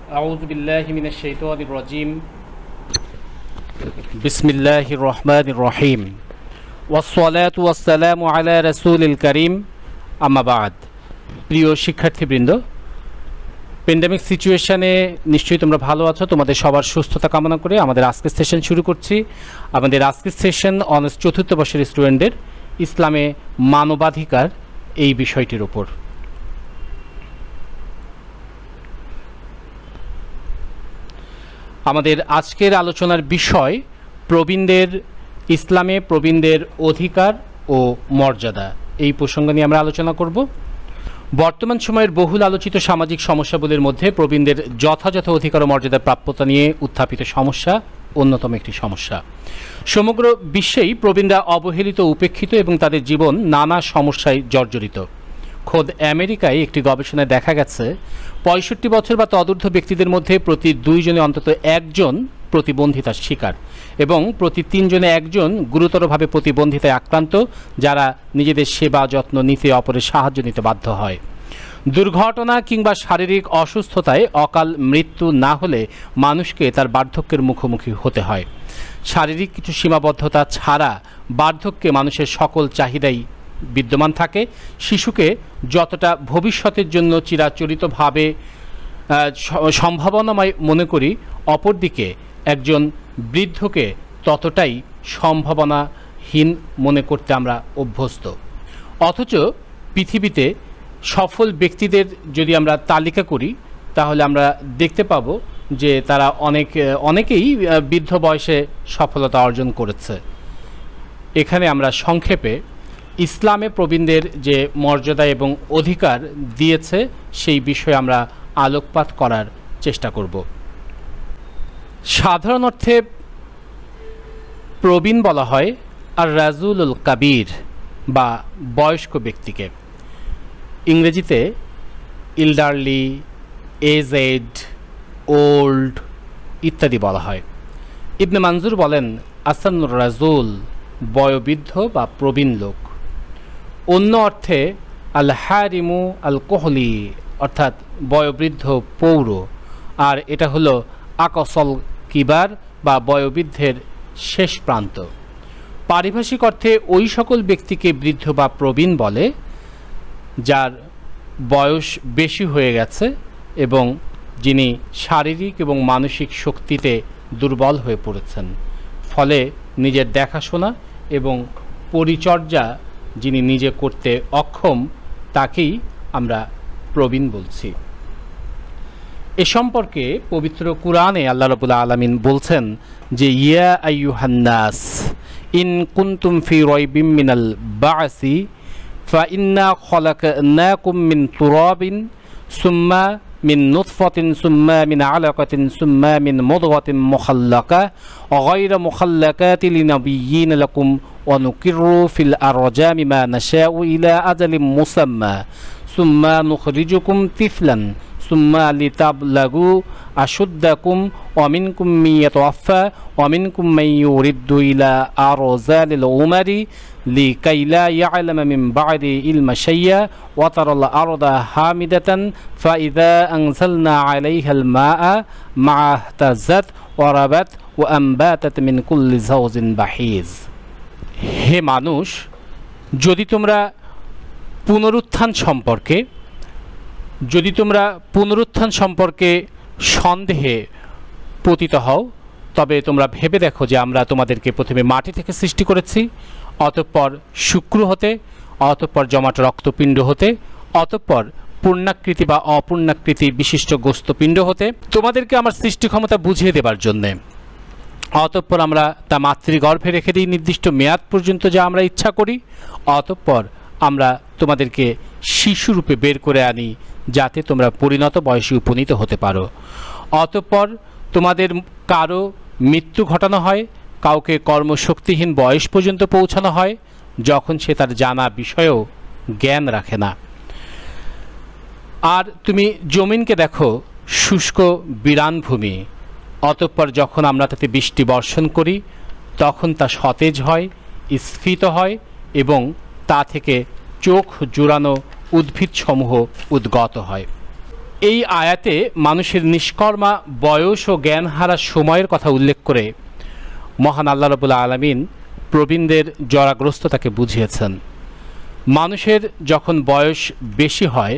أعوذ بالله من الشيطان الرجيم بسم الله الرحمن الرحيم والصلاة والسلام على رسول الكريم أما بعد প্রিয় শিক্ষার্থীবৃন্দ প্যান্ডেমিক সিচুয়েশনে নিশ্চয়ই তোমরা ভালো আছো তোমাদের সবার সুস্থতা কামনা করে আমাদের আজকের সেশন শুরু করছি আমাদের আজকের সেশন অনার্স চতুর্থ বর্ষের স্টুডেন্টদের ইসলামে মানবাধিকার এই বিষয়টির উপর আমাদের আজকের আলোচনার বিষয় প্রবীণদের ইসলামে প্রবীণদের অধিকার ও মর্যাদা এই প্রসঙ্গ নিয়ে আমরা আলোচনা করব বর্তমান সময়ের বহুল আলোচিত সামাজিক সমস্যাগুলির মধ্যে প্রবীণদের যথাযথ অধিকার ও মর্যাদার প্রাপ্যতা নিয়ে উত্থাপিত সমস্যা অন্যতম একটি সমস্যা সমগ্র বিশ্বেই প্রবীণরা অবহেলিত উপেক্ষিত এবং তাদের জীবন নানা সমস্যায় জর্জরিত খোদ আমেরিকায় একটি গবেষণায় দেখা গেছে ৬৫ বছর বা তদূর্ধ্ব ব্যক্তিদের মধ্যে প্রতি ২ জনে অন্তত একজন প্রতিবন্ধিতার শিকার এবং প্রতি ৩ জনে একজন গুরুতরভাবে প্রতিবন্ধিতায় আক্রান্ত যারা নিজেদের সেবা যত্ন নিতে অপরের সাহায্য নিতে বাধ্য হয় দুর্ঘটনা কিংবা শারীরিক অসুস্থতায় অকাল মৃত্যু না হলে মানুষকে তার বার্ধক্যের মুখোমুখি হতে হয় শারীরিক কিছু সীমাবদ্ধতা ছাড়া বার্ধক্যে মানুষের সকল চাহিদাই বিদ্যমান থাকে শিশুকে যতটা ভবিষ্যতের জন্য চিরাচরিতভাবে সম্ভাবনাময় মনে করি অপরদিকে একজন বৃদ্ধকে ততটাই সম্ভাবনাহীন মনে করতে আমরা অভ্যস্ত অথচ পৃথিবীতে সফল ব্যক্তিদের যদি আমরা তালিকা করি তাহলে আমরা দেখতে পাব যে তারা অনেকেই বৃদ্ধ বয়সে সফলতা অর্জন করেছে এখানে আমরা সংক্ষেপে ইসলামে প্রবীণদের যে মর্যাদা এবং অধিকার দিয়েছে সেই বিষয়ে আমরা আলোকপাত করার চেষ্টা করব সাধারণ অর্থে প্রবীণ বলা হয় আর রাজুলুল কাবির বা বয়স্ক ব্যক্তিকে ইংরেজিতে ইলডারলি এজেড ওল্ড ইত্যাদি বলা হয় ইবনে মানজুর বলেন আসানুর রাজুল বয়োবৃদ্ধ বা প্রবীণ লোক অন্য অর্থে আল হারিমু আল কোহলি অর্থাৎ বয়োবৃদ্ধ পৌর আর এটা হলো আকসল কিবার বা বয়োবৃদ্ধের শেষ প্রান্ত পারিভাষিক অর্থে ওই সকল ব্যক্তিকে বৃদ্ধ বা প্রবীণ বলে যার বয়স বেশি হয়ে গেছে এবং যিনি শারীরিক এবং মানসিক শক্তিতে দুর্বল হয়ে পড়েছেন ফলে নিজের দেখাশোনা এবং পরিচর্যা যিনি নিজে করতে অক্ষম তাকেই আমরা প্রবীণ বলছি এ সম্পর্কে পবিত্র কুরআনে আল্লাহ রাব্বুল আলামিন বলছেন যে ইয়া আইয়ুহান নাস ইন কুনতুম ফি রাইবিম মিনাল বা'সি ফা ইন্না খলাকনাকুম মিন তুরাবিন সুম্মা মিন নুতফাতিন সুম্মা মিন আলাকাতিন সুম্মা মিন মুদগাতিন মুখাল্লাকা গায়রা মুখাল্লাকাতিন লিনাবিয়্যিন লাকুম ওয়া নুকিরু ফিল আরজামি মা নাশাউ ইলা আজালিম মুসাম্মা সুম্মা নুখরিজুকুম তিফলান সুম্মা লিতাবলাগু আশুদ্দাকুম ওয়া মিনকুম মান ইয়াতাওয়াফা ওয়া মিনকুম মান ইউরিদ্দু ইলা আরজালিল উমারি লিকাই লা ইয়ালামা মিন বা'দি ইলমা শাইয়্যা ওয়া তারাল আরদা হামিদাতান ফাইযা আনজালনা আলাইহাল মাআ মা'তাযাত ওয়া রাবাত ওয়া আমবাতাত মিন কুল্লি যাওজিন বাহিজ হে মানুষ যদি তোমরা পুনরুত্থান সম্পর্কে সন্দেহে পতিত হও তবে তোমরা ভেবে দেখো যে আমরা তোমাদেরকে প্রথমে মাটি থেকে সৃষ্টি করেছি অতঃপর শুক্র হতে অতঃপর জমাট রক্তপিণ্ড হতে অতঃপর পূর্ণাকৃতি বা অপূর্ণাকৃতি বিশিষ্ট গোস্তপিণ্ড হতে তোমাদেরকে আমার সৃষ্টি ক্ষমতা বুঝিয়ে দেবার জন্যে অতঃপর আমরা তা মাতৃগর্ভে রেখে দিই নির্দিষ্ট মেয়াদ পর্যন্ত যা আমরা ইচ্ছা করি অতঃপর আমরা তোমাদেরকে শিশুরূপে বের করে আনি যাতে তোমরা পরিণত বয়সে উপনীত হতে পারো অতঃপর তোমাদের কারো মৃত্যু ঘটানো হয় কাউকে কর্মশক্তিহীন বয়স পর্যন্ত পৌঁছানো হয় যখন সে তার জানা বিষয়েও জ্ঞান রাখে না আর তুমি জমিনকে দেখো শুষ্ক বিরান ভূমি অতঃপর যখন আমরা তাতে বৃষ্টি বর্ষণ করি তখন তা সতেজ হয় স্ফীত হয় এবং তা থেকে চোখ জুড়ানো উদ্ভিদসমূহ উদ্গত হয় এই আয়াতে মানুষের নিষ্কর্মা বয়স ও জ্ঞান হারার সময়ের কথা উল্লেখ করে মহান আল্লাহ রাব্বুল আলামিন প্রবীণদের জরাগ্রস্ততাকে বুঝিয়েছেন। মানুষের যখন বয়স বেশি হয়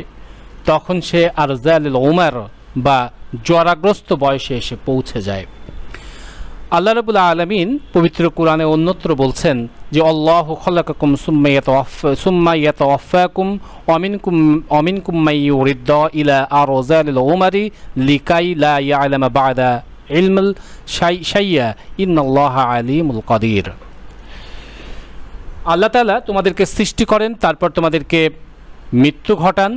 তখন সে আরজালুল উমর বা জরাগ্রস্ত বয়সে এসে পৌঁছে যায়। আল্লাহ রাব্বুল আলামিন পবিত্র কোরআনে অন্যত্র বলছেন যে আল্লাহু খালাকাকুম সুম্মা ইয়াতাওয়াফাকুম ওয়া মিনকুম মান ইউরিদু ইলা আরজালিল উমরি লিকাই লা ইয়ালামা বা'দা ইলমিল শাইয়া ইন্নাল্লাহা আলিমুল কাদির। আল্লাহ তাআলা তোমাদেরকে সৃষ্টি করেন, তারপর তোমাদেরকে মৃত্যু ঘটান,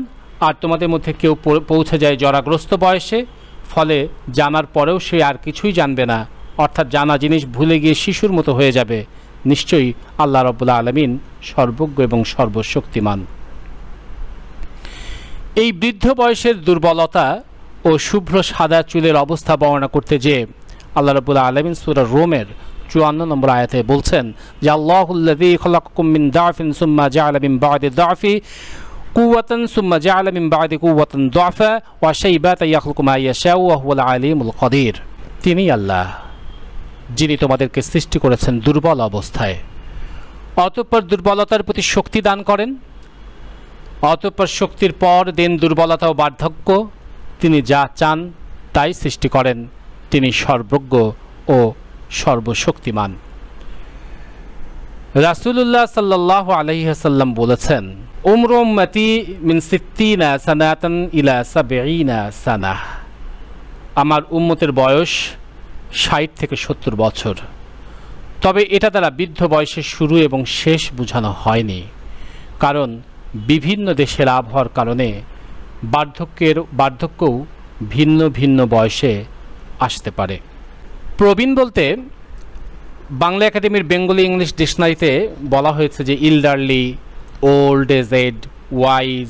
আর তোমাদের মধ্যে কেউ পৌঁছে যায় জরাগ্রস্ত বয়সে, ফলে জানার পরেও সে আর কিছুই জানবে না, অর্থাৎ জানা জিনিস ভুলে গিয়ে শিশুর মতো হয়ে যাবে। নিশ্চয়ই আল্লাহ রাব্বুল আলামিন সর্বজ্ঞ এবং সর্বশক্তিমান। এই বৃদ্ধ বয়সের দুর্বলতা ও শুভ্র সাদা চুলের অবস্থা বর্ণনা করতে যেয়ে আল্লাহ রাব্বুল আলামিন সূরা রোমের 54 নম্বর আয়াতে বলছেন যে আল্লাহুল্লাযী খালাকাকুম মিন দা'ফিন সুম্মা জা'আলা মিন বা'দি দা'ফি কুওয়াতান সুম্মা জা'আলা মিন বা'দি কুওয়াতান দা'ফা ওয়া শাইবাতান ইয়াখলুকু মা ইয়াশাউ ওয়া হুয়াল আলিমুল কাদির। তিনি আল্লাহ যিনি তোমাদেরকে সৃষ্টি করেছেন দুর্বল অবস্থায়, অতঃপর দুর্বলতার প্রতি শক্তি দান করেন, অতঃপর শক্তির পর দেন দুর্বলতা ও বার্ধক্য। তিনি যা চান তাই সৃষ্টি করেন, তিনি সর্বজ্ঞ ও সর্বশক্তিমান। রাসূলুল্লাহ সাল্লাল্লাহু আলাইহি ওয়াসাল্লাম বলেছেন উমরু উম্মতি মিন 60 সানাতান ইলা 70 সানাহ। আমার উম্মতের বয়স 60 থেকে 70 বছর। তবে এটা দ্বারা বৃদ্ধ বয়সের শুরু এবং শেষ বোঝানো হয়নি, কারণ বিভিন্ন দেশের আবহাওয়ার কারণে বার্ধক্যও ভিন্ন ভিন্ন বয়সে আসতে পারে। প্রবীণ বলতে বাংলা একাডেমির বেঙ্গলি ইংলিশ ডিকশনারিতে বলা হয়েছে যে elderly, old aged, wise,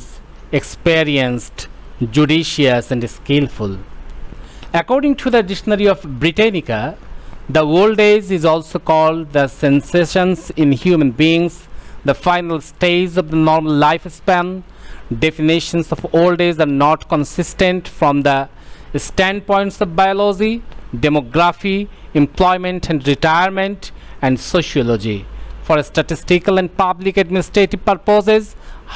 experienced, judicious and skilful. According to the Dictionary of Britannica, the old age is also called the sensations in human beings, the final stage of the normal lifespan. Definitions of old age are not consistent from the standpoints of biology, demography, employment and retirement, and sociology. For statistical and public administrative purposes,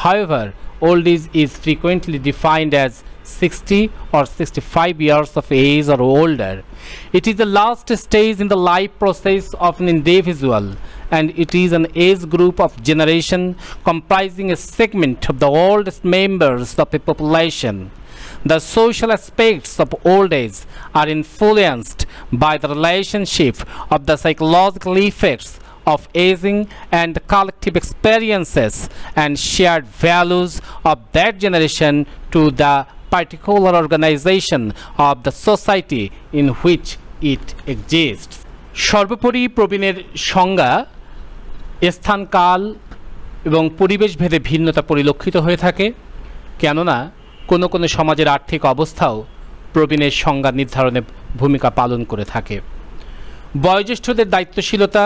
however, old age is frequently defined as 60 or 65 years of age or older. It is the last stage in the life process of an individual, and it is an age group of generation comprising a segment of the oldest members of a population. The social aspects of old age are influenced by the relationship of the psychological effects of aging and collective experiences and shared values of that generation to the particular organization of the society in which it exists. সর্বোপরি প্রবীণের সংজ্ঞা স্থান, কাল এবং পরিবেশ ভেদে ভিন্নতা পরিলক্ষিত হয়ে থাকে, কেননা কোনো কোনো সমাজের আর্থিক অবস্থাও প্রবীণের সংজ্ঞা নির্ধারণে ভূমিকা পালন করে থাকে। বয়োজ্যেষ্ঠদের দায়িত্বশীলতা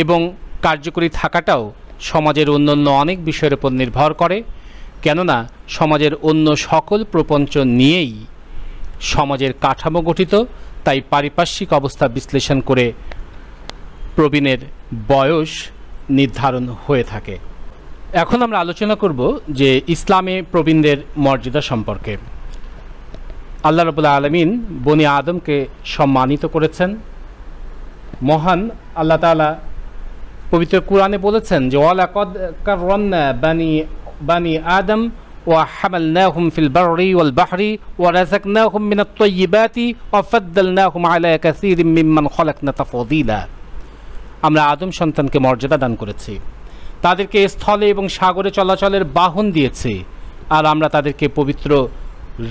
এবং কার্যকরী থাকাটাও সমাজের অন্যান্য অনেক বিষয়ের উপর নির্ভর করে, কেননা সমাজের অন্য সকল প্রপঞ্চ নিয়েই সমাজের কাঠামো গঠিত। তাই পারিপার্শ্বিক অবস্থা বিশ্লেষণ করে প্রবীণের বয়স নির্ধারণ হয়ে থাকে। এখন আমরা আলোচনা করব যে ইসলামে প্রবীণদের মর্যাদা সম্পর্কে। আল্লাহ রাব্বুল আলামিন বনি আদমকে সম্মানিত করেছেন। মহান আল্লাহ তাআলা পবিত্র কোরআনে বলেছেন যে ওয়ালাকাদ কাররামনা বানি আদম ওয়া হামালনাহুম ফিল বাররি ওয়াল বাহরি ওয়া রাযাকনাহুম মিনাত তাইয়্যিবাতি ওয়া ফাদ্দালনাহুম আলা কাসীরিম মিম্মান খালাকনা তাফদীলা। আমরা আদম সন্তানকে মর্যাদা দান করেছি, তাদেরকে স্থলে এবং সাগরে চলাচলের বাহন দিয়েছি, আর আমরা তাদেরকে পবিত্র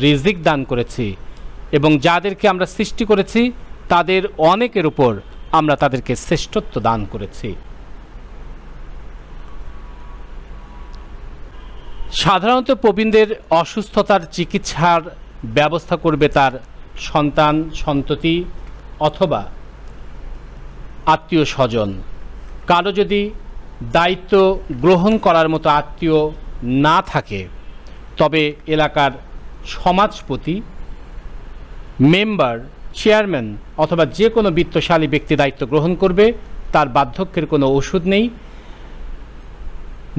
রিজিক দান করেছি, এবং যাদেরকে আমরা সৃষ্টি করেছি তাদের অনেকের উপর আমরা তাদেরকে শ্রেষ্ঠত্ব দান করেছি। সাধারণত প্রবীণদের অসুস্থতার চিকিৎসার ব্যবস্থা করবে তার সন্তান, সন্ততি অথবা আত্মীয় স্বজন। কারো যদি দায়িত্ব গ্রহণ করার মতো আত্মীয় না থাকে, তবে এলাকার সমাজপতি, মেম্বার, চেয়ারম্যান অথবা যে কোনো বিত্তশালী ব্যক্তি দায়িত্ব গ্রহণ করবে, তার বার্ধক্যের কোনো ওষুধ নেই।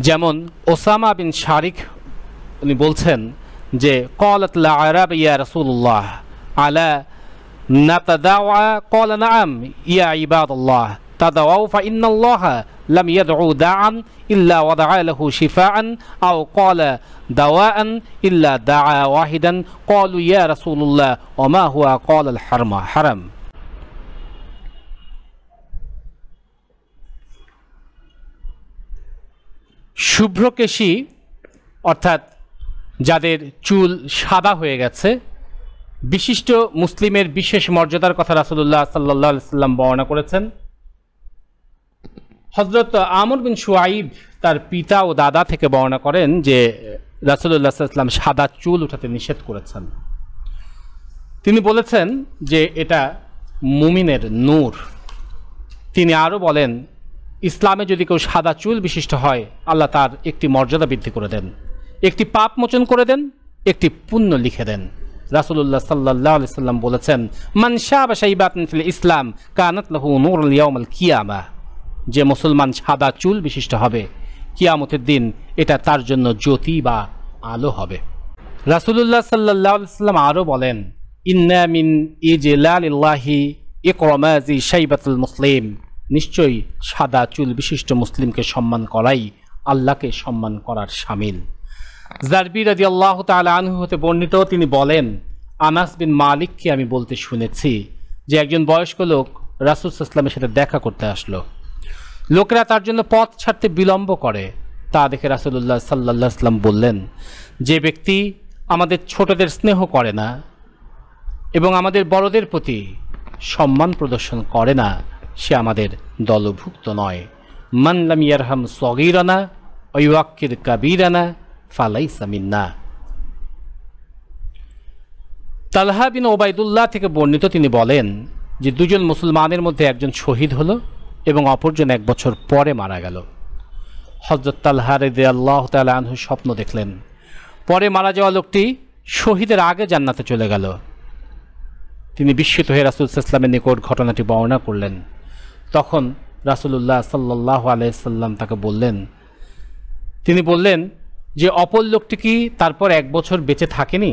যেমন ওসামা বিন শারিক উনি বলছেন যে ক্বালাত লা আরাব ইয়া রাসূলুল্লাহ আলা নাতাদাওয়া ক্বালা নাআম ইয়া ইবাদাল্লাহ তাদাওয়াউ ফাইন্নাল্লাহা লাম ইয়াদউ দাআন ইল্লা ওয়াদাআ লাহু শিফাআন আও ক্বালা দাওয়াআন ইল্লা দাআ ওয়াহিদান ক্বালু ইয়া রাসূলুল্লাহ ওয়া মা হুয়া ক্বালা আল হারাম। শুভ্রকেশী অর্থাৎ যাদের চুল সাদা হয়ে গেছে, বিশিষ্ট মুসলিমের বিশেষ মর্যাদার কথা রাসূলুল্লাহ সাল্লাল্লাহু আলাইহি সাল্লাম বর্ণনা করেছেন। হযরত আমর বিন শুআইব তার পিতা ও দাদা থেকে বর্ণনা করেন যে রাসূলুল্লাহ সাল্লাল্লাহু আলাইহি সাল্লাম সাদা চুল উঠাতে নিষেধ করেছেন। তিনি বলেছেন যে এটা মুমিনের নূর। তিনি আরও বলেন, ইসলামে যদি কেউ সাদা চুল বিশিষ্ট হয়, আল্লাহ তার একটি মর্যাদা বৃদ্ধি করে দেন, একটি পাপ মোচন করে দেন, একটি পুণ্য লিখে দেন। রাসূলুল্লাহ সাল্লাল্লাহু আলাইহি সাল্লাম বলেছেন, মান শাবা শাইবাতান ফিল ইসলাম কানাত লাহু নূরুল ইয়াউমাল কিয়ামাহ। যে মুসলমান সাদা চুল বিশিষ্ট হবে, কিয়ামতের দিন এটা তার জন্য জ্যোতি বা আলো হবে। রাসূলুল্লাহ সাল্লাল্লাহু আলাইহি সাল্লাম আরও বলেন, ইন্না মিন ইজলালিল্লাহি ইকরামাজি শাইবাতুল মুসলিম। নিশ্চয়ই সাদা চুল বিশিষ্ট মুসলিমকে সম্মান করাই আল্লাহকে সম্মান করার শামিল। জারবি রাদিয়াল্লাহু তাআলা আনহু হতে বর্ণিত, তিনি বলেন, আনাস বিন মালিককে আমি বলতে শুনেছি যে একজন বয়স্ক লোক রাসূল সাল্লাল্লাহু আলাইহি ওয়াসাল্লামের সাথে দেখা করতে আসলো। লোকেরা তার জন্য পথ ছাড়তে বিলম্ব করে। তা দেখে রাসূলুল্লাহ সাল্লাল্লাহু আলাইহি ওয়াসাল্লাম বললেন, যে ব্যক্তি আমাদের ছোটদের স্নেহ করে না এবং আমাদের বড়দের প্রতি সম্মান প্রদর্শন করে না, সে আমাদের দলভুক্ত নয়। মান লাম ইয়ারহাম সগীরানা ওয়া ইউআক্কির কাবীরানা ফালাইসা মিন্না। তালহা বিন ওবাইদুল্লাহ থেকে বর্ণিত, তিনি বলেন যে দুজন মুসলমানের মধ্যে একজন শহীদ হলো এবং অপরজন 1 বছর পরে মারা গেল। হযরত তালহা রাদিয়াল্লাহু তাআলা আনহু স্বপ্ন দেখলেন, পরে মারা যাওয়া লোকটি শহীদের আগে জান্নাতে চলে গেল। তিনি বিস্মিত হয়ে রাসূল সাল্লাল্লাহু আলাইহি ওয়াসাল্লামের নিকট ঘটনাটি বর্ণনা করলেন। তখন রাসূলুল্লাহ সাল্লাল্লাহু আলাইহি ওয়াসাল্লাম তাকে বললেন, তিনি বললেন যে অপর লোকটি কি তারপর 1 বছর বেঁচে থাকেনি?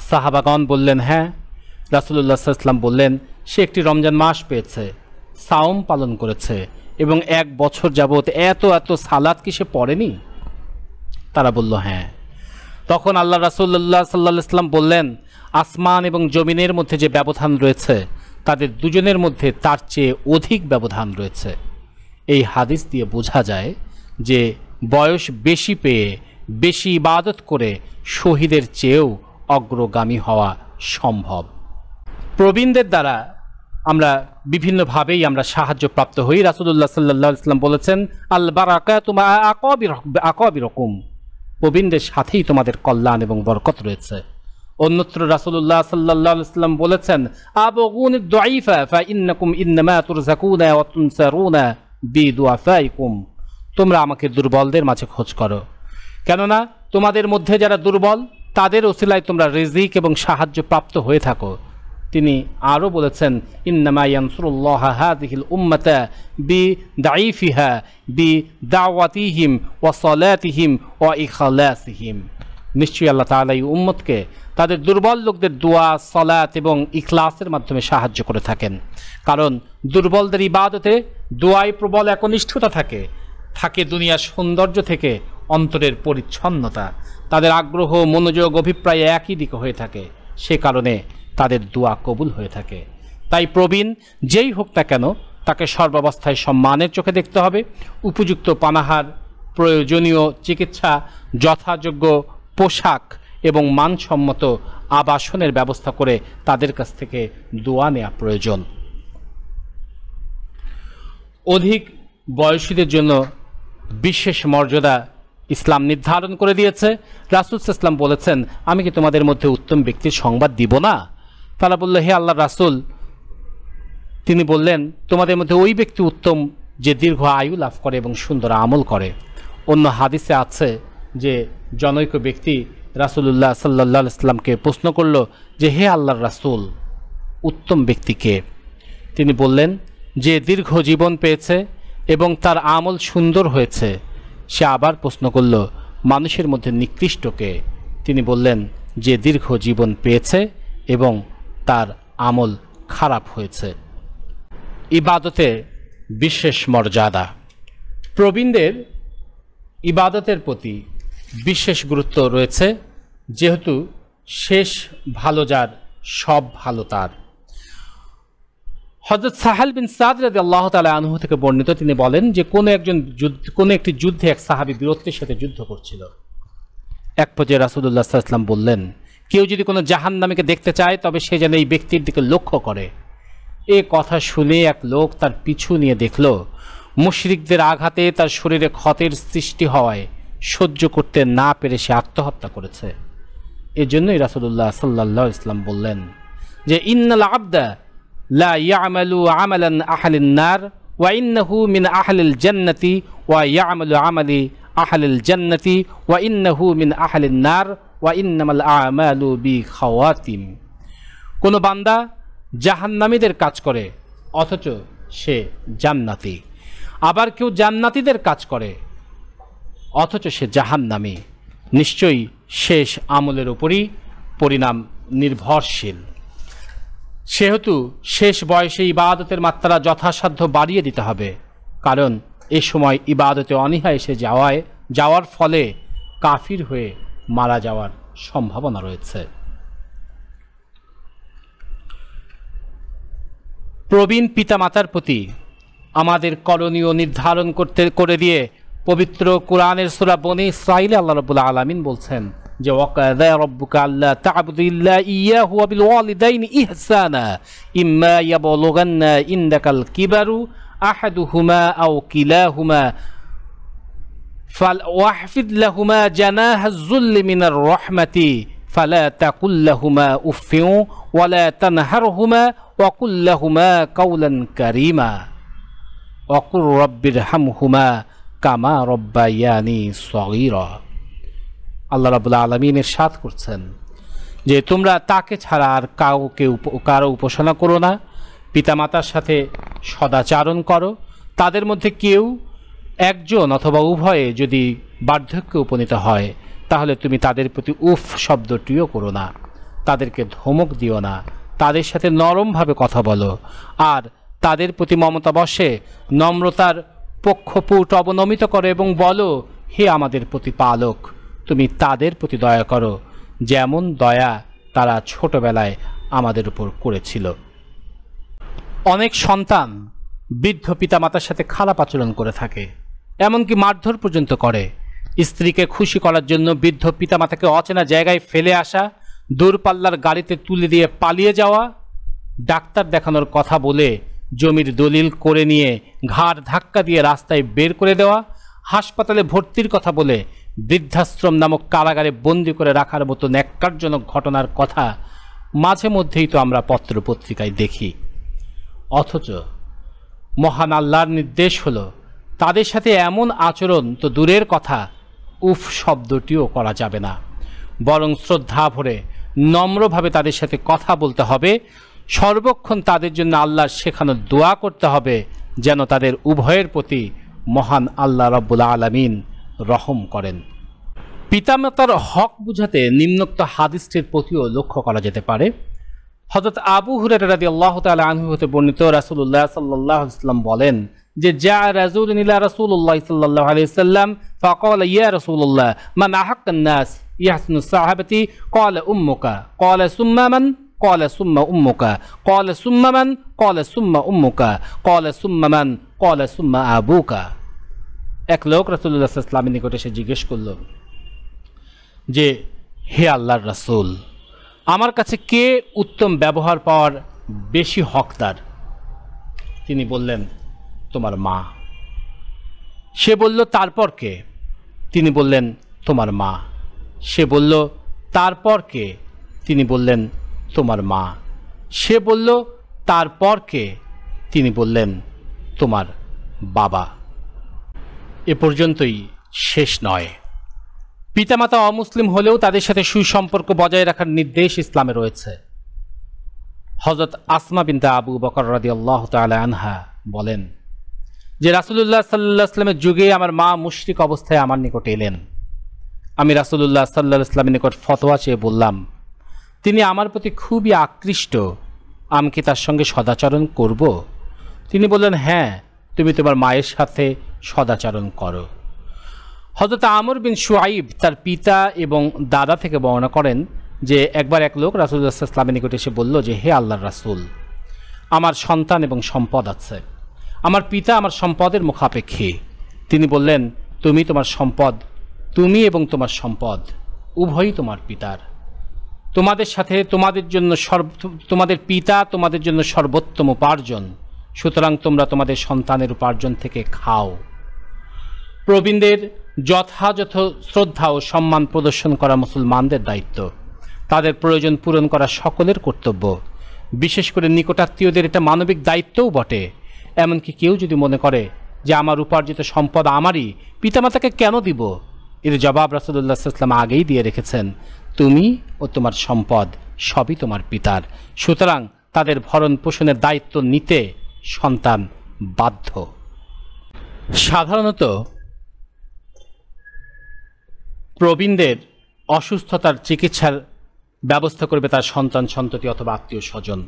সাহাবাগণ বললেন, হ্যাঁ। রাসূলুল্লাহ সাল্লাল্লাহু আলাইহি ওয়াসাল্লাম বললেন, সে একটি রমজান মাস পেয়েছে, সাওম পালন করেছে এবং 1 বছর যাবৎ এত এত সালাত কি সে পড়েনি? তারা বলল, হ্যাঁ। তখন আল্লাহ রাসূলুল্লাহ সাল্লাল্লাহু আলাইহি ওয়াসাল্লাম বললেন, আসমান এবং জমিনের মধ্যে যে ব্যবধান রয়েছে, তাদের দুজনের মধ্যে তার চেয়ে অধিক ব্যবধান রয়েছে। এই হাদিস দিয়ে বোঝা যায় যে বয়স বেশি পেয়ে বেশি ইবাদত করে শহীদের চেয়েও অগ্রগামী হওয়া সম্ভব। প্রবীণদের দ্বারা আমরা বিভিন্নভাবেই আমরা সাহায্যপ্রাপ্ত হই। রাসূলুল্লাহ সাল্লাল্লাহু আলাইহি ওয়াসাল্লাম বলেছেন, আল বারাকাতু মা আকাবিরকুম। প্রবীণদের সাথেই তোমাদের কল্যাণ এবং বরকত রয়েছে। অন্যত্র রাসূলুল্লাহ সাল্লাল্লাহু আলাইহি ওয়াসাল্লাম বলেছেন, আবগুনিদ দুআইফা ফাইন্নাকুম ইন্নামা তুরযাকুনা ওয়া তুনসারুনা বিদুআফাইকুম। তোমরা আমাকে দুর্বলদের মাঝে খোঁজ করো, কেননা তোমাদের মধ্যে যারা দুর্বল তাদের ওসিলায় তোমরা রিজিক এবং সাহায্য প্রাপ্ত হয়ে থাকো। তিনি আরও বলেছেন, ইন্নামা ইয়ানসুরুল্লাহ হাযিহিল উম্মাতা বিদাঈফিহা বিদাওয়াতিহিম ওয়া সালাতিহিম ওয়া ইখলাসিহিম। নিশ্চয়ই আল্লাহ তাআলা এই উম্মতকে তাদের দুর্বল লোকদের দোয়া, সালাত এবং ইখলাসের মাধ্যমে সাহায্য করে থাকেন। কারণ দুর্বলদের ইবাদতে দোয়ায় প্রবল একনিষ্ঠতা থাকে দুনিয়ার সৌন্দর্য থেকে অন্তরের পরিচ্ছন্নতা, তাদের আগ্রহ, মনোযোগ, অভিপ্রায় একই দিকে হয়ে থাকে, সে কারণে তাদের দোয়া কবুল হয়ে থাকে। তাই প্রবীণ যেই হোক না কেন, তাকে সর্বাবস্থায় সম্মানের চোখে দেখতে হবে। উপযুক্ত পানাহার, প্রয়োজনীয় চিকিৎসা, যথাযোগ্য পোশাক এবং মানসম্মত আবাসনের ব্যবস্থা করে তাদের কাছ থেকে দোয়া নেওয়া প্রয়োজন। অধিক বয়সীদের জন্য বিশেষ মর্যাদা ইসলাম নির্ধারণ করে দিয়েছে। রাসূল সাল্লাল্লাহু আলাইহি ওয়াসাল্লাম বলেছেন, আমি কি তোমাদের মধ্যে উত্তম ব্যক্তির সংবাদ দিব না? তারা বলল, হে আল্লাহর রাসূল। তিনি বললেন, তোমাদের মধ্যে ওই ব্যক্তি উত্তম যে দীর্ঘ আয়ু লাভ করে এবং সুন্দর আমল করে। অন্য হাদিসে আছে যে জনৈক ব্যক্তি রাসূলুল্লাহ সাল্লাল্লাহু আলাইহি ওয়াসাল্লামকে প্রশ্ন করল যে হে আল্লাহর রাসূল, উত্তম ব্যক্তি কে? তিনি বললেন যে দীর্ঘ জীবন পেয়েছে এবং তার আমল সুন্দর হয়েছে। সে আবার প্রশ্ন করল মানুষের মধ্যে নিকৃষ্ট কে? তিনি বললেন যে দীর্ঘ জীবন পেয়েছে এবং তার আমল খারাপ হয়েছে। ইবাদতে বিশেষ মর্যাদা। প্রবীণদের ইবাদতের প্রতি বিশেষ গুরুত্ব রয়েছে, যেহেতু শেষ ভালো যার সব ভালো তার। হযরত সাহাল বিন সাদ রাদিয়াল্লাহু তাআলা আনহু থেকে বর্ণিত, তিনি বলেন যে কোনো একটি যুদ্ধে এক সাহাবী বীরত্বের সাথে যুদ্ধ করছিল। এক পর্যায়ে রাসূলুল্লাহ সাল্লাল্লাহু আলাইহি ওয়াসাল্লাম বললেন, কেউ যদি কোনো জাহান্নামীকে দেখতে চায় তবে সে যেন এই ব্যক্তির দিকে লক্ষ্য করে। এ কথা শুনে এক লোক তার পিছু নিয়ে দেখল মুশরিকদের আঘাতে তার শরীরে ক্ষতের সৃষ্টি হওয়ায় সহ্য করতে না পেরে সে আত্মহত্যা করেছে। এজন্যই রাসূলুল্লাহ সাল্লাল্লাহু আলাইহি ওয়াসাল্লাম বললেন যে ইন্নাল আবদা লা ইয়ামালু আমালান আহলিন নার ওয়া ইন্নাহু মিন আহলিল জান্নাতি ওয়া ইয়ামালু আমালি আহলিল জান্নাতি ওয়া ইন্নাহু মিন আহলিন নার ওয়া ইন্নামাল আমালু বিখাওয়াতিম। কোনো বান্দা জাহান্নামীদের কাজ করে অথচ সে জান্নাতি, আবার কেউ জান্নাতীদের কাজ করে অথচ সে জাহান্নামী। নিশ্চয়ই শেষ আমলের উপরই পরিণাম নির্ভরশীল। সেহেতু শেষ বয়সে ইবাদতের মাত্রা যথাসাধ্য বাড়িয়ে দিতে হবে, কারণ এ সময় ইবাদতে অনীহা এসে যাওয়ার ফলে কাফির হয়ে মারা যাওয়ার সম্ভাবনা রয়েছে। প্রবীণ পিতামাতার প্রতি আমাদের করণীয় নির্ধারণ করে দিয়ে পবিত্র কোরআনের সূরা বনী ইসরাঈলে আল্লাহ রাব্বুল আলামিন বলছেন যে ওয়াকাযা রাব্বুকা আল্লা তা'বুদু ইল্লা ইয়্যাহু ওয়া বিল ওয়ালিদাইনি ইহসানা ইম্মা ইয়াবলুগান্না ইনদাকাল কিবারু আহাদুহুমা আও কিলাহুমা ফালওয়াহফিদ লাহুমা জানাহাজ যুল্লি মিনার রাহমাতি ফালা তাকুল লাহুমা উফফিন ওয়া লা তানহারহুমা ওয়া কুল লাহুমা কাওলান কারীমা ওয়া কুর রাব্বিরহামহুমা কামা রব্বায়ানি সগীরা। আল্লাহ রাব্বুল আলামিন ইরশাদ করছেন যে তোমরা তাকে ছাড়া আর কারো উপাসনা করো না, পিতামাতার সাথে সদাচরণ করো। তাদের মধ্যে কেউ একজন অথবা উভয়ে যদি বার্ধক্যে উপনীত হয় তাহলে তুমি তাদের প্রতি উফ শব্দটিও করো না, তাদেরকে ধমক দিও না, তাদের সাথে নরমভাবে কথা বলো, আর তাদের প্রতি মমতাবশে নম্রতার পক্ষপুট অবনমিত করো এবং বলো হে আমাদের প্রতিপালক, তুমি তাদের প্রতি দয়া করো যেমন দয়া তারা ছোটবেলায় আমাদের উপর করেছিল। অনেক সন্তান বৃদ্ধ পিতামাতার সাথে খারাপ আচরণ করে থাকে, এমনকি মারধর পর্যন্ত করে। স্ত্রীকে খুশি করার জন্য বৃদ্ধ পিতামাতাকে অচেনা জায়গায় ফেলে আসা, দূরপাল্লার গাড়িতে তুলে দিয়ে পালিয়ে যাওয়া, ডাক্তার দেখানোর কথা বলে জমির দলিল করে নিয়ে ঘাড় ধাক্কা দিয়ে রাস্তায় বের করে দেওয়া, হাসপাতালে ভর্তির কথা বলে বৃদ্ধাশ্রম নামক কারাগারে বন্দি করে রাখার মতো ন্যাক্কারজনক ঘটনার কথা মাঝে মধ্যেই তো আমরা পত্রপত্রিকায় দেখি। অথচ মহান আল্লাহর নির্দেশ হলো তাদের সাথে এমন আচরণ তো দূরের কথা, উফ শব্দটিও করা যাবে না, বরং শ্রদ্ধা ভরে নম্রভাবে তাদের সাথে কথা বলতে হবে। সর্বক্ষণ তাদের জন্য আল্লাহর শেখানো দোয়া করতে হবে যেন তাদের উভয়ের প্রতি মহান আল্লাহ রাব্বুল আলামিন রহম করেন। পিতামাতার হক বুঝাতে নিম্নোক্ত হাদিসটির প্রতিও লক্ষ্য করা যেতে পারে। হযরত আবু হুরায়রা রাদিয়াল্লাহু তাআলা আনহু হতে বর্ণিত, রাসূলুল্লাহ সাল্লাল্লাহু আলাইহি ওয়াসাল্লাম বলেন যে জা রাজুলুন ইলা রাসূলুল্লাহ সাল্লাল্লাহু আলাইহি ওয়াসাল্লাম ফাকালা ইয়া রাসূলুল্লাহ মান আহাক্কান নাস ইয়াহসিনু সাহাবাতি ক্বালা উম্মুকা ক্বালা সুম্মা মান ক্বালা সুম্মা উম্মুকা ক্বালা সুম্মা মান ক্বালা সুম্মা উম্মুকা ক্বালা সুম্মা মান ক্বালা সুম্মা আবুকা। এক লোক রাসূলুল্লাহ সাল্লাল্লাহু আলাইহি ওয়াসাল্লামের নিকটে এসে জিজ্ঞেস করল যে হে আল্লাহর রাসূল, আমার কাছে কে উত্তম ব্যবহার পাওয়ার বেশি হকদার? তিনি বললেন তোমার মা। সে বলল তারপর কে? তিনি বললেন তোমার মা। সে বলল তারপর কে? তিনি বললেন তোমার মা। সে বলল তারপর কে? তিনি বললেন তোমার বাবা। এ পর্যন্তই শেষ নয়। পিতামাতা অমুসলিম হলেও তাদের সাথে সুসম্পর্ক বজায় রাখার নির্দেশ ইসলামে রয়েছে। হযরত আসমা বিনতে আবু বকর রাদিয়াল্লাহু তাআলা আনহা বলেন যে রাসূলুল্লাহ সাল্লাল্লাহু আলাইহি ওয়াসাল্লামের যুগে আমার মা মুশরিক অবস্থায় আমার নিকটে এলেন। আমি রাসূলুল্লাহ সাল্লাল্লাহু আলাইহি ওয়াসাল্লামের নিকট ফতোয়া চেয়ে বললাম, তিনি আমার প্রতি খুবই আকৃষ্ট, আমি কি তার সঙ্গে সদাচরণ করব? তিনি বললেন, হ্যাঁ, তুমি তোমার মায়ের সাথে সদাচরণ করো। হযরত আমর বিন শুআইব তার পিতা এবং দাদা থেকে বর্ণনা করেন যে একবার এক লোক রাসূলুল্লাহ সাল্লাল্লাহু আলাইহি ওয়াসাল্লামের নিকটে এসে বলল যে, হে আল্লাহর রাসূল, আমার সন্তান এবং সম্পদ আছে, আমার পিতা আমার সম্পদের মুখাপেক্ষী। তিনি বললেন, তুমি তোমার সম্পদ, তুমি এবং তোমার সম্পদ উভয়ই তোমার পিতার। তোমাদের সাথে তোমাদের পিতা তোমাদের জন্য সর্বোত্তম উপার্জন, সুতরাং তোমরা তোমাদের সন্তানের উপার্জন থেকে খাও। প্রবীণদের যথাযথ শ্রদ্ধা ও সম্মান প্রদর্শন করা মুসলমানদের দায়িত্ব। তাদের প্রয়োজন পূরণ করা সকলের কর্তব্য। বিশেষ করে নিকটাত্মীয়দের এটা মানবিক দায়িত্বও বটে। এমনকি কেউ যদি মনে করে যে আমার উপার্জিত সম্পদ আমারই, পিতামাতাকে কেন দিব, এর জবাব রাসূলুল্লাহ সাল্লাল্লাহু আলাইহি ওয়াসাল্লাম আগেই দিয়ে রেখেছেন, তুমি ও তোমার সম্পদ সবই তোমার পিতার, সুতরাং তাদের ভরণ পোষণের দায়িত্ব নিতে সন্তান বাধ্য। সাধারণত প্রবীণদের অসুস্থতার চিকিৎসার ব্যবস্থা করবে তার সন্তান সন্ততি অথবা আত্মীয় স্বজন।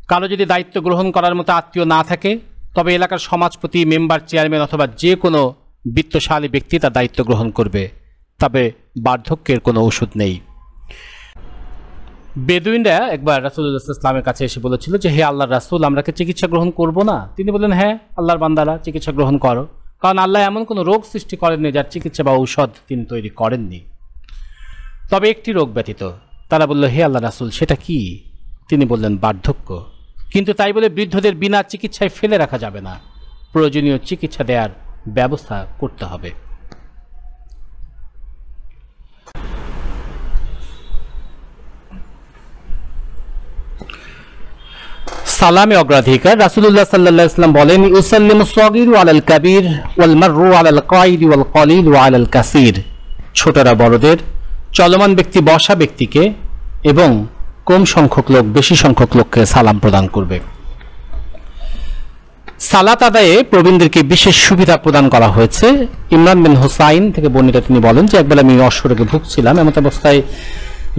কারো যদি দায়িত্ব গ্রহণ করার মতো আত্মীয় না থাকে, তবে এলাকার সমাজপতি, মেম্বার, চেয়ারম্যান অথবা যে কোনো বিত্তশালী ব্যক্তি তার দায়িত্ব গ্রহণ করবে। তবে বার্ধক্যের কোনো ওষুধ নেই। বেদুইনরা একবার রাসূলুল্লাহ সাল্লাল্লাহু আলাইহি ওয়াসাল্লামের কাছে এসে বলেছিল যে, হে আল্লাহর রাসূল, আমরা কি চিকিৎসা গ্রহণ করব না? তিনি বললেন, হ্যাঁ, আল্লাহর বান্দারা, চিকিৎসা গ্রহণ করো, কারণ আল্লাহ এমন কোনো রোগ সৃষ্টি করেননি যার চিকিৎসা বা ঔষধ তিনি তৈরি করেননি, তবে একটি রোগ ব্যতীত। তারা বলল, হে আল্লাহর রাসূল, সেটা কি? তিনি বললেন, বার্ধক্য। কিন্তু তাই বলে বৃদ্ধদের বিনা চিকিৎসায় ফেলে রাখা যাবে না, প্রয়োজনীয় চিকিৎসা দেওয়ার ব্যবস্থা করতে হবে। সালামে অগ্রাধিকার। রাসূলুল্লাহ সাল্লাল্লাহু আলাইহি ওয়াসাল্লাম বলেন, ইউসাল্লিমু সাগীরু আলাল কাবীর ওয়াল মাররু আলাল কাঈদ ওয়াল কলিলু আলাল কাসীর। ছোটরা বড়দের, চলমান ব্যক্তি বসা ব্যক্তিকে এবং কম সংখ্যক লোক বেশি সংখ্যক লোককে সালাম প্রদান করবে। সালাত আদায়ে প্রবীণদেরকে বিশেষ সুবিধা প্রদান করা হয়েছে। ইমরান বিন হুসাইন থেকে বর্ণিত, তিনি বলেন যে একবার আমি অশ্বরোগে ভুগছিলাম, এমন অবস্থায়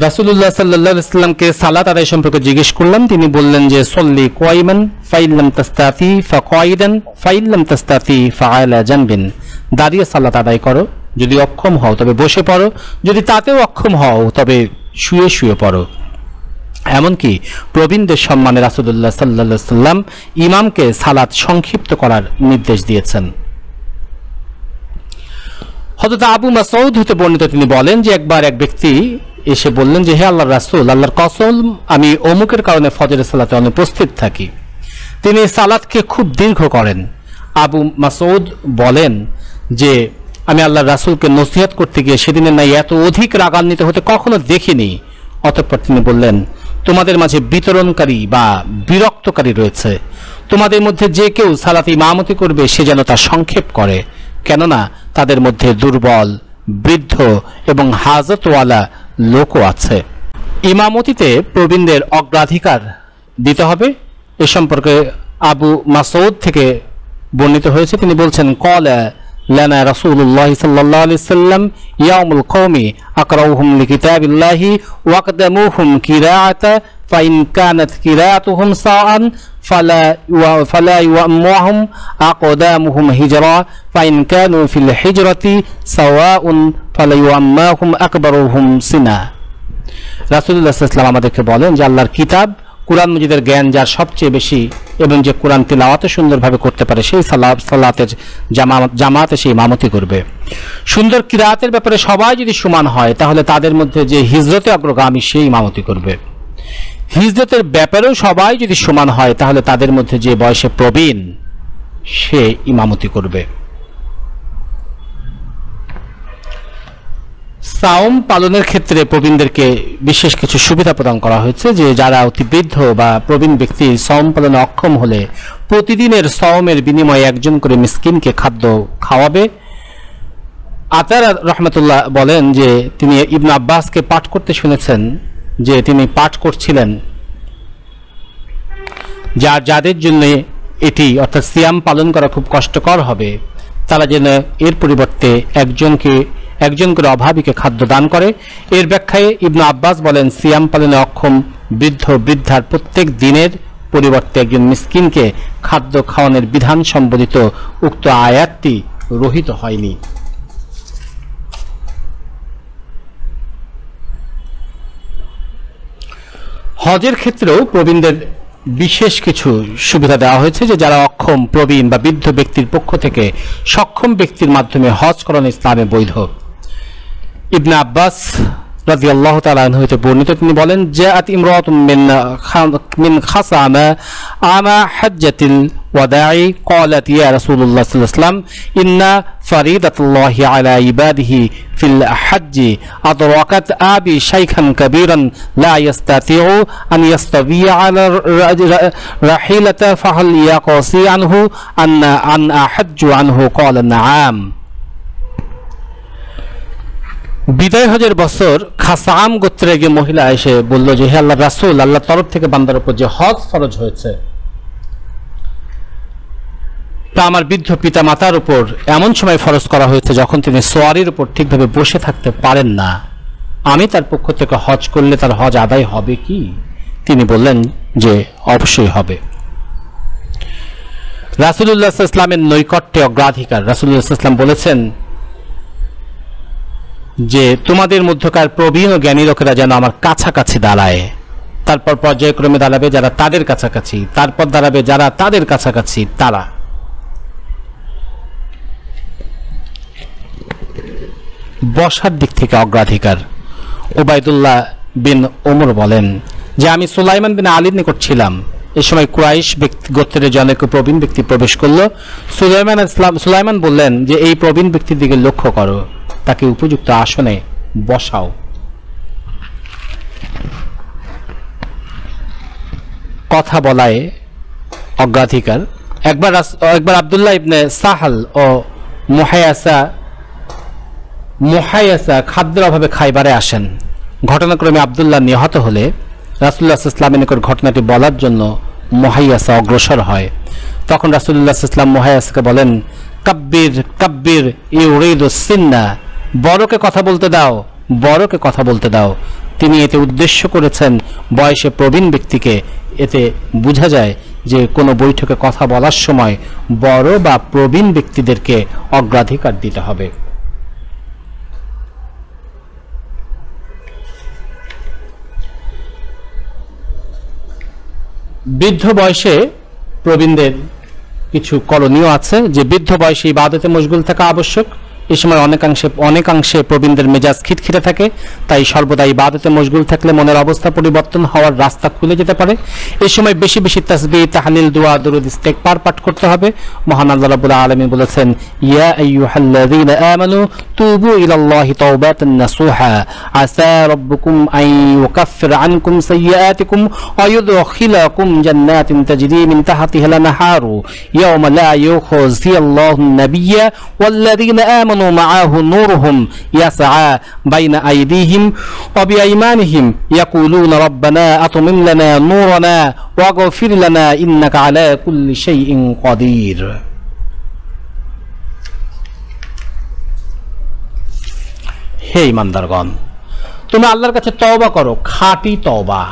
রাসূলুল্লাহ সাল্লাল্লাহু আলাইহি ওয়াসাল্লামকে সালাত আদায় সম্পর্কে জিজ্ঞেস করলাম। তিনি বললেন যে, সল্লি কায়মান ফাইন লাম তাস্তাতি ফাকাইদান ফাইন লাম তাস্তাতি ফাআলা জানবিন। দাঁড়িয়ে সালাত আদায় করো, যদি অক্ষম হও তবে বসে পড়ো, যদি তাতেও অক্ষম হও তবে শুয়ে শুয়ে পড়ো। এমনকি প্রবীণদের সম্মানে রাসূলুল্লাহ সাল্লাল্লাহু আলাইহি ওয়াসাল্লাম ইমামকে সালাত সংক্ষিপ্ত করার নির্দেশ দিয়েছেন। হযরত আবু মাসউদ হতে বর্ণিত, তিনি বলেন যে একবার এক ব্যক্তি এসে বললেন যে, হে আল্লাহর রাসূল, আল্লাহর কসম, আমি অমুকের কারণে ফজরের সালাতে অনুপস্থিত থাকি। তিনি সালাতকে খুব দীর্ঘ করেন। আবু মাসউদ বলেন যে আমি আল্লাহর রাসূলকে নসিহত করতে গিয়ে সেদিনের নাই এত অধিক রাগান্বিত হতে কখনো দেখিনি। অতঃপর তিনি বললেন, তোমাদের মাঝে বিতরণকারী বা বিরক্তকারী রয়েছে, তোমাদের মধ্যে যে কেউ সালাতে ইমামতি করবে সে যেন তা সংক্ষেপ করে, কেননা তাদের মধ্যে দুর্বল, বৃদ্ধ এবং হাজতওয়ালা লোকও আছে। ইমামতিতে প্রবীণদের অগ্রাধিকার দিতে হবে, এ সম্পর্কে আবু মাসউদ থেকে বর্ণিত হয়েছে। তিনি বলছেন, ক্বালা লানা রাসূলুল্লাহ সাল্লাল্লাহু আলাইহি ওয়াসাল্লাম ইয়াউমুল কওমি আকরাউহুম লিকিতাবিল্লাহি ওয়া আকদামুহুম কিরাআতা ফাইন কানাত কিরাআতুহুম সাআন ফালা ইউআম্মুহুম আকদামুহুম হিজরা ফাইন কানু ফিল হিজরাতি সাওয়াউন ফালা ইউআম্মুহুম আকবারুহুম সিনা। রাসূলুল্লাহ সাল্লাল্লাহু আলাইহি ওয়াসাল্লাম আমাদেরকে বলেন যে আল্লাহর কিতাব, কুরআন মজিদের জ্ঞান যার সবচেয়ে বেশি এবং যে কুরআন তিলাওয়াত সুন্দরভাবে করতে পারে সেই সালাতের জামাতে সেই ইমামতি করবে। সুন্দর কিরাআতের ব্যাপারে সবাই যদি সমান হয় তাহলে তাদের মধ্যে যে হিজরতে অগ্রগামী সেই ইমামতি করবে। হিজরতের ব্যাপারেও সবাই যদি সমান হয় তাহলে তাদের মধ্যে যে বয়সে প্রবীণ সে ইমামতি করবে। সাওম পালনের ক্ষেত্রে প্রবীণদেরকে বিশেষ কিছু সুবিধা প্রদান করা হয়েছে, যে যারা অতি বৃদ্ধ বা প্রবীণ ব্যক্তি সাওম পালনে অক্ষম হলে প্রতিদিনের সাওমের বিনিময়ে একজন করে মিসকিনকে খাদ্য খাওয়াবে। আতার রহমতুল্লাহ বলেন যে তিনি ইবনে আব্বাসকে পাঠ করতে শুনেছেন যে তিনি পাঠ করছিলেন, যাদের জন্য এটি অর্থাৎ সিয়াম পালন করা খুব কষ্টকর হবে তারা যেন এর পরিবর্তে একজন করে অভাবীকে খাদ্য দান করে। এর ব্যাখ্যায় ইবনে আব্বাস বলেন, সিয়াম পালনে অক্ষম বৃদ্ধ বৃদ্ধার প্রত্যেক দিনের পরিবর্তে একজন মিসকিনকে খাদ্য খাওয়ানোর বিধান সম্বলিত উক্ত আয়াতটি রহিত হয়নি। হজের ক্ষেত্রেও প্রবীণদের বিশেষ কিছু সুবিধা দেওয়া হয়েছে, যে যারা অক্ষম, প্রবীণ বা বৃদ্ধ ব্যক্তির পক্ষ থেকে সক্ষম ব্যক্তির মাধ্যমে হজ করানো ইসলামে বৈধ। ইবনে আব্বাস রাদিয়াল্লাহু তাআলা আনহু হতে বর্ণিত, তিনি বলেন, জাআত ইমরাতুম মিন খাসামা আমা হাজ্জাতিল ওয়াদা'i ক্বালাত ইয়া রাসূলুল্লাহ সাল্লাল্লাহু আলাইহি ওয়াসাল্লাম ইন্না ফারিদাতুল্লাহি আলা ইবাদিহি ফিল হাজ্জি আদরাকাত আবি শাইখান কাবীরান লা ইস্তাতিউ আন ইয়াস্তাবিয়া আলা রাহিলাতা ফাহাল ইয়াকাসি আনহু আন আহাজ্জু আনহু ক্বালা নাআম। বিদায় হজের বছর খাসাম গোত্রের একজন মহিলা এসে বলল যে, হে আল্লাহর রাসূল, আল্লাহর তরফ থেকে বান্দার উপর যে হজ ফরজ হয়েছে তা আমার বৃদ্ধ পিতা মাতার উপর এমন সময় ফরজ করা হয়েছে যখন তিনি সোয়ারির উপর ঠিকভাবে বসে থাকতে পারেন না। আমি তার পক্ষ থেকে হজ করলে তার হজ আদায় হবে কি? তিনি বললেন যে অবশ্যই হবে। রাসূলুল্লাহ সাল্লাল্লাহু আলাইহি ওয়াসাল্লামের নৈকট্যে অগ্রাধিকার। রাসূলুল্লাহ সাল্লাল্লাহু আলাইহি ওয়াসাল্লাম বলেছেন যে তোমাদের মধ্যকার প্রবীণ ও জ্ঞানী লোকেরা যেন আমার কাছাকাছি দাঁড়ায়, তারপর পর্যায়ক্রমে দাঁড়াবে যারা তাদের কাছাকাছি, তারপর দাঁড়াবে যারা তাদের কাছাকাছি তারা। বসার দিক থেকে অগ্রাধিকার। উবাইদুল্লাহ বিন ওমর বলেন যে আমি সুলাইমান বিন আলীর নিকট ছিলাম, এই সময় কুরাইশ গোত্রের জনৈক প্রবীণ ব্যক্তি প্রবেশ করলো। সুলাইমান বললেন যে এই প্রবীণ ব্যক্তির দিকে লক্ষ্য করো, তাকে উপযুক্ত আসনে বসাও। কথা বলায় অগ্রাধিকার। একবার আব্দুল্লাহ ইবনে সাহাল ও মুহাইয়াসা খাদ্যের অভাবে খাইবারে আসেন। ঘটনাক্রমে আব্দুল্লাহ নিহত হলে রাসূলুল্লাহ সাল্লাল্লাহু আলাইহি ওয়াসাল্লামের নিকট ঘটনাটি বলার জন্য মুহাইয়াসা অগ্রসর হয়। তখন রাসূলুল্লাহ সাল্লাল্লাহু আলাইহি ওয়াসাল্লাম মুহাইয়াসাকে বলেন, কাব্বির কাব্বির ইউরিদুস সিন্না, বড়কে কথা বলতে দাও, বড়কে কথা বলতে দাও। তিনি এতে উদ্দেশ্য করেছেন বয়সে প্রবীণ ব্যক্তিকে। এতে বোঝা যায় যে কোনো বৈঠকে কথা বলার সময় বড় বা প্রবীণ ব্যক্তিদেরকে অগ্রাধিকার দিতে হবে। বৃদ্ধ বয়সে প্রবীণদের কিছু করণীয় আছে, যে বৃদ্ধ বয়সে ইবাদতে মশগুল থাকা আবশ্যক। এই সময় অনেকাংশে প্রবীণদের মেজাজ খিটখিটে থাকে, তাই সর্বদা ইবাদতে মশগুল থাকলে মনের অবস্থা পরিবর্তন হওয়ার রাস্তা খুলে যেতে পারে। এই সময় বেশি বেশি তাসবিহ, তাহলিল, দোয়া, দরুদ, ইস্তেগফার পাঠ করতে হবে। মহান আল্লাহ রাব্বুল আলামিন বলেছেন, ইয়া আইয়ুহাল্লাযীনা আমানু তুবু ইলাল্লাহি তাওবাতান নাসুহা আসা রাব্বুকুম আন ইউকাফফিরা আনকুম সাইয়্যাতিকুম ওয়া ইউদখিলাকুম জান্নাতিন তাজরি মিন তাহতিহাল আনহারু ইয়াওমা লা ইউখজিয়াল্লাহুন নাবিয়্যা ওয়াল্লাযীনা আমানু معه نورهم يسعى بين أيديهم وبأيمانهم يقولون ربنا أتمم لنا نورنا واغفر لنا إنك على كل شيء قدير। হে ইমানদারগণ, তুমি আল্লাহর কাছে তওবা করো, খাঁটি তওবা।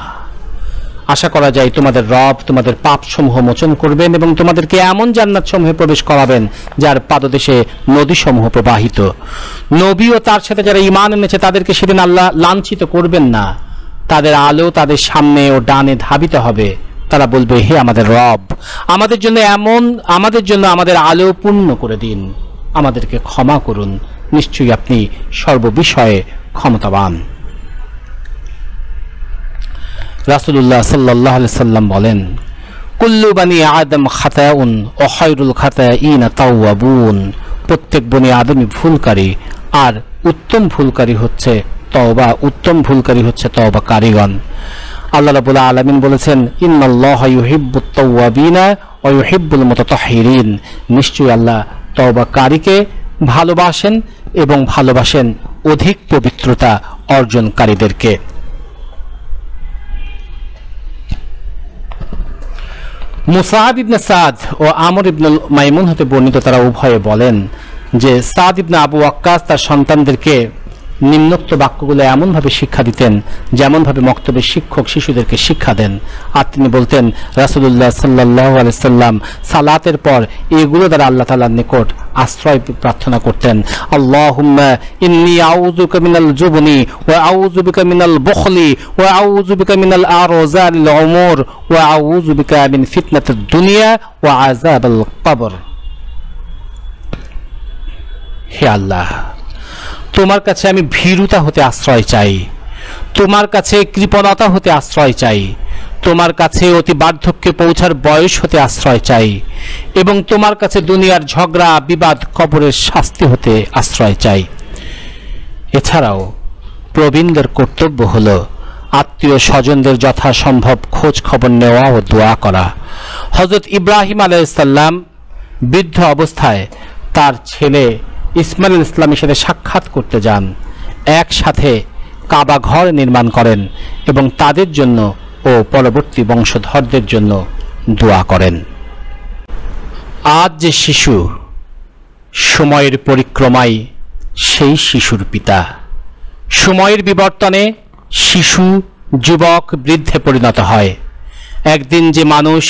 আশা করা যায় তোমাদের রব তোমাদের পাপ সমূহ মোচন করবেন এবং তোমাদেরকে এমন জান্নাত সমূহে প্রবেশ করাবেন যার পাদদেশে নদী সমূহ প্রবাহিত। নবী ও তার সাথে যারা ঈমান এনেছে তাদেরকে সেদিন আল্লাহ লাঞ্ছিত করবেন না। তাদের আলো তাদের সামনে ও ডানে ধাবিত হবে। তারা বলবে, হে আমাদের রব, আমাদের জন্য আমাদের আলো পূর্ণ করে দিন, আমাদেরকে ক্ষমা করুন, নিশ্চয়ই আপনি সর্ববিষয়ে ক্ষমতাবান। রাসূলুল্লাহ সাল্লাল্লাহু আলাইহি সাল্লাম বলেন, কুল্লু বানি আদম খাতাউন ওয়া খায়রুল খাতাইনা তাওয়াবুন, প্রত্যেক বনি আদমই ভুলকারী আর উত্তম ভুলকারী হচ্ছে তওবাকারীগণ। আল্লাহ রাব্বুল আলামিন বলেছেন, ইন্নাল্লাহা ইউহিব্বুত তাওয়াবিনা ওয়া ইউহিব্বুল মুতাতাহহিরিন, নিশ্চয়ই আল্লাহ তওবাকারীকে ভালোবাসেন এবং ভালোবাসেন অধিক পবিত্রতা অর্জনকারীদেরকে। মুসাআব ইবনে সাদ ও আমর ইবনুল মাইমুন হতে বর্ণিত, তারা উভয়ে বলেন যে সাদ ইবনে আবু ওয়াক্কাস তার সন্তানদেরকে নিম্নোক্ত বাক্যগুলো এমনভাবে শিক্ষা দিতেন যেমনভাবে মক্তবের শিক্ষক শিশুদেরকে শিক্ষা দেন। আর তিনি বলতেন, রাসূলুল্লাহ সাল্লাল্লাহু আলাইহি সাল্লাম সালাতের পর এগুলো দ্বারা আল্লাহ তাআলার নিকট আশ্রয় প্রার্থনা করতেন। আল্লাহুম্মা ইন্নী আউযু বিকা মিনাল জুবনি ওয়া আউযু বিকা মিনাল বুখলি ওয়া আউযু বিকা মিনাল আরযালিল উমুর ওয়া আউযু বিকা মিন ফিতনাতিদ দুনিয়া ওয়া আযাবিল কবর। হে আল্লাহ, তোমার কাছে আমি ভীরুতা হতে আশ্রয় চাই, তোমার কাছে কৃপণতা হতে আশ্রয় চাই, তোমার কাছে অতি বার্ধক্যে পৌঁছার বয়স হতে আশ্রয় চাই, এবং তোমার কাছে দুনিয়ার ঝগড়া বিবাদ কবরের শাস্তি হতে আশ্রয় চাই। এছাড়াও প্রবীণদের কর্তব্য হল আত্মীয় স্বজনদের যথাসম্ভব খোঁজ খবর নেওয়া ও দোয়া করা। হযরত ইব্রাহিম আলাইহিস সালাম বৃদ্ধ অবস্থায় তার ছেলে ইসমাইল ইসলামের সাথে সাক্ষাৎ করতে যান, একসাথে কাবা ঘর নির্মাণ করেন এবং তাদের জন্য ও পরবর্তী বংশধরদের জন্য দোয়া করেন। আজ যে শিশু সময়ের পরিক্রমায় সেই শিশুর পিতা, সময়ের বিবর্তনে শিশু যুবক বৃদ্ধে পরিণত হয়। একদিন যে মানুষ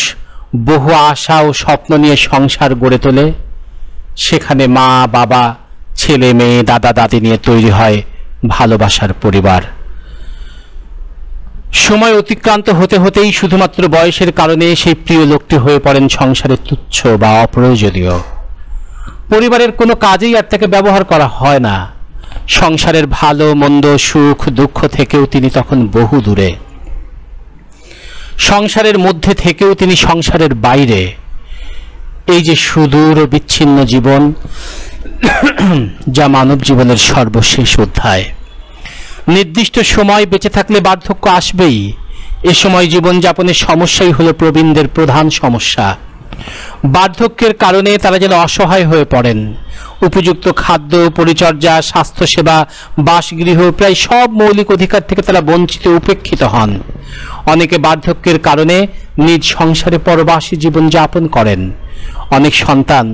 বহু আশা ও স্বপ্ন নিয়ে সংসার গড়ে তোলে, সেখানে মা বাবা ছেলে মেয়ে দাদা দাদি নিয়ে তৈরি হয় ভালোবাসার পরিবার। সময় অতিক্রান্ত হতে হতেই শুধুমাত্র বয়সের কারণে সেই প্রিয় লোকটি হয়ে পড়েন সংসারে তুচ্ছ বা অপ্রয়োজনীয়। পরিবারের কোনো কাজেই আর তাকে ব্যবহার করা হয় না। সংসারের ভালো মন্দ সুখ দুঃখ থেকেও তিনি তখন বহু দূরে, সংসারের মধ্যে থেকেও তিনি সংসারের বাইরে। এই যে সুদূর ও বিচ্ছিন্ন জীবন, যা মানব জীবনের সর্বশেষ অধ্যায়। নির্দিষ্ট সময় বেঁচে থাকলে বার্ধক্য আসবেই। এ সময় জীবনযাপনের সমস্যাই হলো প্রবীণদের প্রধান সমস্যা। বার্ধক্যের কারণে তারা যেন অসহায় হয়ে পড়েন। উপযুক্ত খাদ্য, পরিচর্যা, স্বাস্থ্যসেবা, বাসগৃহ প্রায় সব মৌলিক অধিকার থেকে তারা বঞ্চিত উপেক্ষিত হন। অনেকে বার্ধক্যের কারণে নিজ সংসারে পরবাসী জীবন যাপন করেন। অনেক সন্তান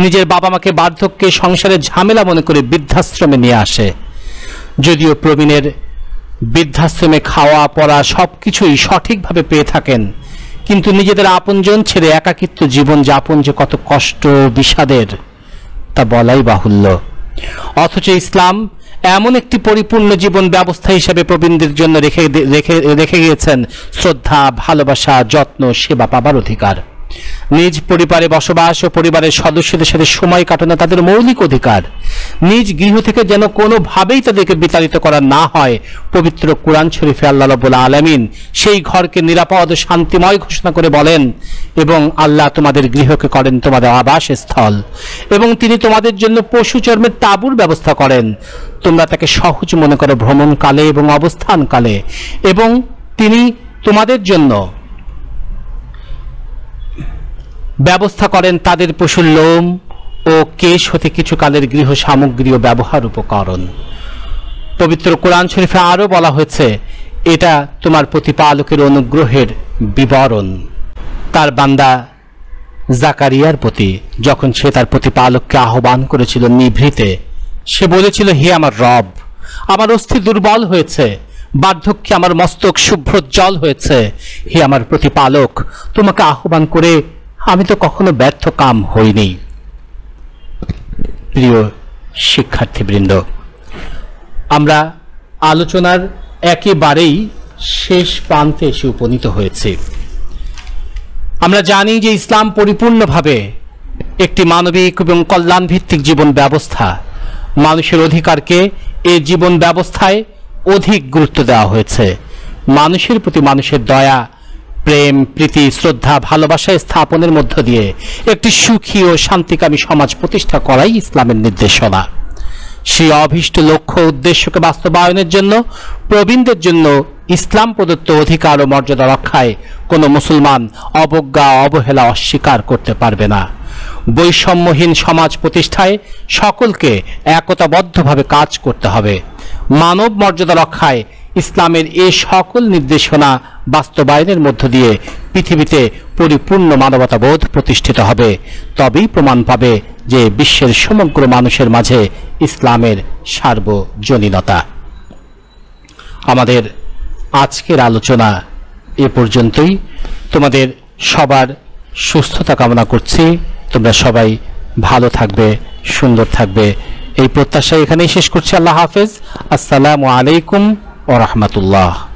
নিজের বাবা মাকে বার্ধক্যে সংসারের ঝামেলা মনে করে বৃদ্ধাশ্রমে নিয়ে আসে। যদিও প্রবীণের বৃদ্ধাশ্রমে খাওয়া পড়া সবকিছুই সঠিকভাবে পেয়ে থাকেন, কিন্তু নিজেদের আপনজন ছেড়ে একাকিত্ব জীবন যাপন যে কত কষ্ট বিষাদের তা বলাই বাহুল্য। অথচ ইসলাম এমন একটি পরিপূর্ণ জীবন ব্যবস্থা হিসেবে প্রবীণদের জন্য রেখে গিয়েছেন শ্রদ্ধা, ভালোবাসা, যত্ন, সেবা পাবার অধিকার। নিজ পরিবারে বসবাস ও পরিবারের সদস্যদের সাথে সময় কাটানো তাদের মৌলিক অধিকার। নিজ গৃহ থেকে যেন কোনোভাবেই তাদেরকে বিতাড়িত করা না হয়। পবিত্র কুরআন শরীফে আল্লাহ রাব্বুল আলামিন সেই ঘরকে নিরাপদ ও শান্তিময় ঘোষণা করে বলেন, এবং আল্লাহ তোমাদের গৃহকে করেন তোমাদের আবাসস্থল, এবং তিনি তোমাদের জন্য পশু চর্মের তাঁবুর ব্যবস্থা করেন। তোমরা তাকে সহজ মনে করো ভ্রমণকালে এবং অবস্থানকালে, এবং তিনি তোমাদের জন্য ব্যবস্থা করেন তাদের পশুর লোম ও কেশ হতে কিছু কালের গৃহ সামগ্রী ও ব্যবহার উপকরণ। পবিত্র কোরআন শরীফে আরো বলা হয়েছে, এটা তোমার প্রতিপালকের অনুগ্রহের বিবরণ। তার বান্দা জাকারিয়ার প্রতি যখন সে তার প্রতিপালককে আহ্বান করেছিল নিভৃতে, সে বলেছিল, হে আমার রব, আমার অস্থি দুর্বল হয়েছে, বার্ধক্যে আমার মস্তক শুভ্রোজ্জ্বল হয়েছে। হে আমার প্রতিপালক, তোমাকে আহ্বান করে আমি তো কখনো ব্যর্থ কাম হইনি। প্রিয় শিক্ষার্থীবৃন্দ, আমরা আলোচনার একেবারেই শেষ প্রান্তে এসে উপনীত হয়েছি। আমরা জানি যে ইসলাম পরিপূর্ণভাবে একটি মানবিক এবং কল্যাণ ভিত্তিক জীবন ব্যবস্থা। মানুষের অধিকারকে এই জীবন ব্যবস্থায় অধিক গুরুত্ব দেওয়া হয়েছে। মানুষের প্রতি মানুষের দয়া, প্রেম, প্রীতি, শ্রদ্ধা, ভালোবাসা স্থাপনের মধ্য দিয়ে একটি সুখী ও শান্তিকামী সমাজ প্রতিষ্ঠা করাই ইসলামের নির্দেশনা। সেই অভীষ্ট লক্ষ্য উদ্দেশ্যকে বাস্তবায়নের জন্য প্রবীণদের জন্য ইসলাম প্রদত্ত অধিকার ও মর্যাদা রক্ষায় কোনো মুসলমান অবজ্ঞা অবহেলা অস্বীকার করতে পারবে না। বৈষম্যহীন সমাজ প্রতিষ্ঠায় সকলকে একতাবদ্ধভাবে কাজ করতে হবে। মানব মর্যাদা রক্ষায় ইসলামের এই সকল নির্দেশনা বাস্তবায়নের মধ্য দিয়ে পৃথিবীতে পরিপূর্ণ মানবতাবোধ প্রতিষ্ঠিত হবে। তবেই প্রমাণ পাবে যে বিশ্বের সমগ্র মানুষের মাঝে ইসলামের সার্বজনীনতা। আমাদের আজকের আলোচনা এ পর্যন্তই। তোমাদের সবার সুস্থতা কামনা করছি। তোমরা সবাই ভালো থাকবে, সুন্দর থাকবে, এই প্রত্যাশা এখানেই শেষ করছি। আল্লাহ হাফেজ। আসসালামু আলাইকুম ওয়া রাহমাতুল্লাহ।